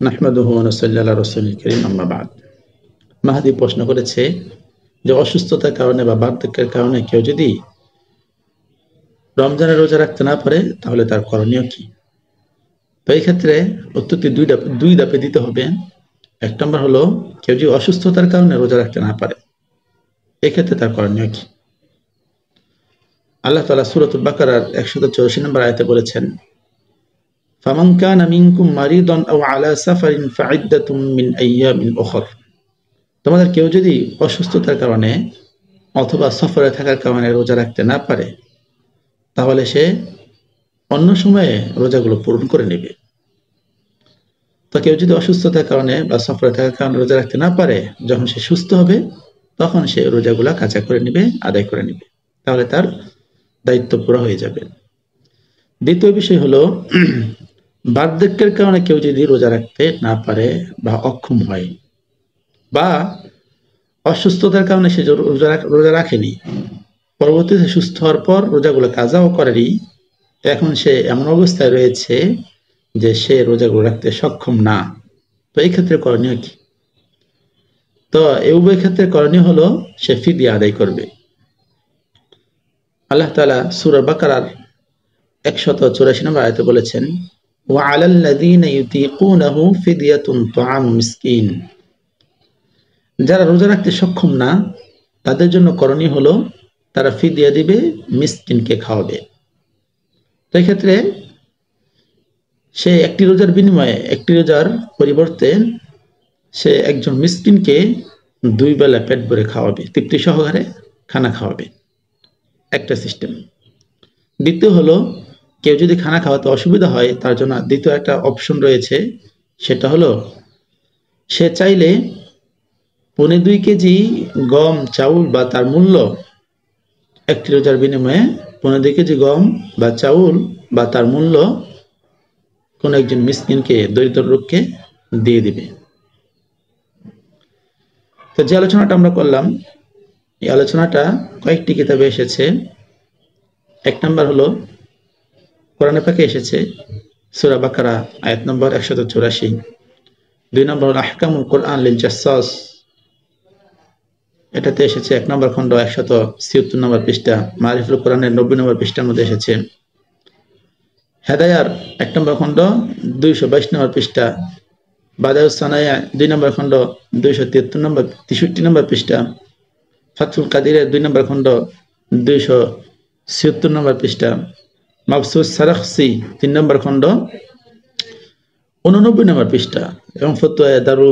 নাহমাদুহু ওয়া নুসাল্লি আলা রাসূলিল কারীম আম্মা বা'দ। মাহদী প্রশ্ন করেছে যে অসুস্থতার কারণে বা বার্ধক্যের কারণে কেউ যদি রমজানের রোজা রাখতে না পারে তাহলে তার করণীয় কি? তো এই ক্ষেত্রে উত্তরটি দুই ধাপে দিতে হবে। এক নম্বর হলো, কেউ যদি অসুস্থতার কারণে রোজা রাখতে না পারে এক্ষেত্রে তার করণীয় কি? আল্লাহ তাআলা সূরাতুল বাকারার 184 নম্বর আয়াতে বলেছেন, ফামান কানা মিনকুম মারিদান আও আলা সাফারিন ফাইদ্দাতুম মিন আইয়ামিন উখর। তোমাদের কেউ যদি অসুস্থতার কারণে অথবা সফরে থাকার কারণে রোজা রাখতে না পারে তাহলে সে অন্য সময়ে রোজাগুলো পূরণ করে নেবে। তো কেউ যদি অসুস্থতার কারণে বা সফরে থাকার কারণে রোজা রাখতে না পারে, যখন সে সুস্থ হবে তখন সে রোজাগুলা কাজা করে নেবে, আদায় করে নেবে, তাহলে তার দায়িত্ব পুরো হয়ে যাবে। দ্বিতীয় বিষয় হলো, বার্ধক্যের কারণে কেউ যদি রোজা রাখতে না পারে বা অক্ষম হয় বা অসুস্থতার কারণে সে রোজা রাখেনি, পরবর্তীতে সুস্থ হওয়ার পর রোজাগুলো কাজাও করেনি, এখন সে এমন অবস্থায় রয়েছে যে সে রোজাগুলো রাখতে সক্ষম না, তো এই ক্ষেত্রে করণীয় কি? তো এই উভয় ক্ষেত্রে করণীয় হলো সে ফিদিয়া আদায় করবে। আল্লাহ তাআলা সূরা বাকারার 184 নম্বর আয়াতে বলেছেন, ওয়া আলাল্লাযীনা ইউতীকুনাহু ফিদিয়াতুন তুআমু মিসকিন। যারা রোজা রাখতে সক্ষম না তাদের জন্য করণীয় হলো তারা ফিদিয়া দিবে, মিসকিনকে খাওয়াবে। তো এই ক্ষেত্রে সে একটি রোজার বিনিময়ে, একটি রোজার পরিবর্তে সে একজন মিসকিনকে 2 বেলা পেট ভরে খাওয়াবে, তৃপ্তি সহকারে খানা খাওয়াবে, একটা সিস্টেম। দ্বিতীয় হলো, কেউ যদি খানা খাওয়াতে অসুবিধা হয় তার জন্য দ্বিতীয় একটা অপশন রয়েছে, সেটা হলো সে চাইলে 2.5 কেজি গম, চাউল বা তার মূল্য, একটি রোজার বিনিময়ে 2.5 কেজি গম বা চাউল বা তার মূল্য কোন একজন মিসকিনকে, দরিদ্র লোককে দিয়ে দিবে। তো যে আলোচনাটা আমরা করলাম, এই আলোচনাটা কয়েকটি কিতাবে এসেছে। এক নম্বর হলো কোরআনে পাকে এসেছে সূরা বাকারা আয়াত নম্বর 184। 2 নম্বর হলো আহকামুল কোরআন লিল জাসসাস, এটাতে এসেছে 1 নম্বর খণ্ড 176 নম্বর পৃষ্ঠা, মারিফুল কোরআনের 90 নম্বর পৃষ্ঠার মধ্যে এসেছে। হেদায়ার 1 নম্বর খণ্ড 222 নম্বর পৃষ্ঠা, বাদাউস সানায়া 2 নম্বর খণ্ড 263 নম্বর পৃষ্ঠা, ফাতহুল কাদিরের 2 নম্বর খণ্ড 276 নম্বর পৃষ্ঠা, মাবসুস সারাখসি 3 নম্বর খণ্ড 89 নম্বর পৃষ্ঠা, এবং ফতোয়া দারুল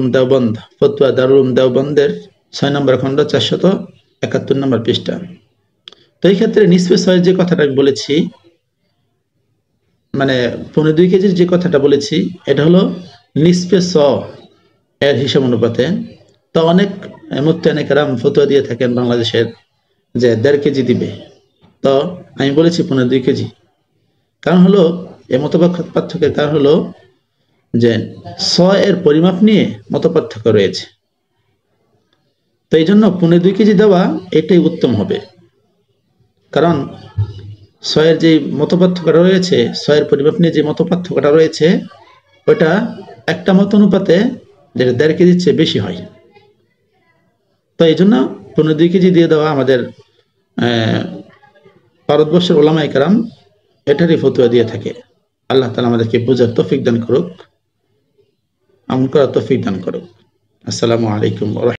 উলুম দেওবন্দের 6 নম্বর খণ্ড 471 নম্বর পৃষ্ঠা। তো এই ক্ষেত্রে নিসফে সয় যে কথাটা বলেছি, মানে 2.5 কেজির যে কথাটা বলেছি, এটা হলো নিসফে স এর হিসাব অনুপাতে। তো অনেক মুফতি কেরাম ফতোয়া দিয়ে থাকেন বাংলাদেশের যে 1.5 কেজি দিবে, তো আমি বলেছি 2.5 কেজি। কারণ হলো, এই মতপার্থক্যের কারণ হলো যে স এর পরিমাপ নিয়ে মতপার্থক্য রয়েছে। তো এই জন্য 2.5 কেজি দেওয়া এটাই উত্তম হবে, কারণ ছয়ের যে মতপার্থক্যটা রয়েছে, ছয়ের পরিমাপ নিয়ে যে মতপার্থক্যটা রয়েছে, ওটা একটা মত অনুপাতে যেটা 1.5 কেজির চেয়ে বেশি হয়। তো এই জন্য 2.5 কেজি দিয়ে দেওয়া আমাদের ভারতবর্ষের উলামায়ে কেরাম এটারই ফতোয়া দিয়ে থাকে। আল্লাহ তাআলা আমাদেরকে বুঝার তৌফিক দান করুক, আমল করার তৌফিক দান করুক। আসসালামু আলাইকুম।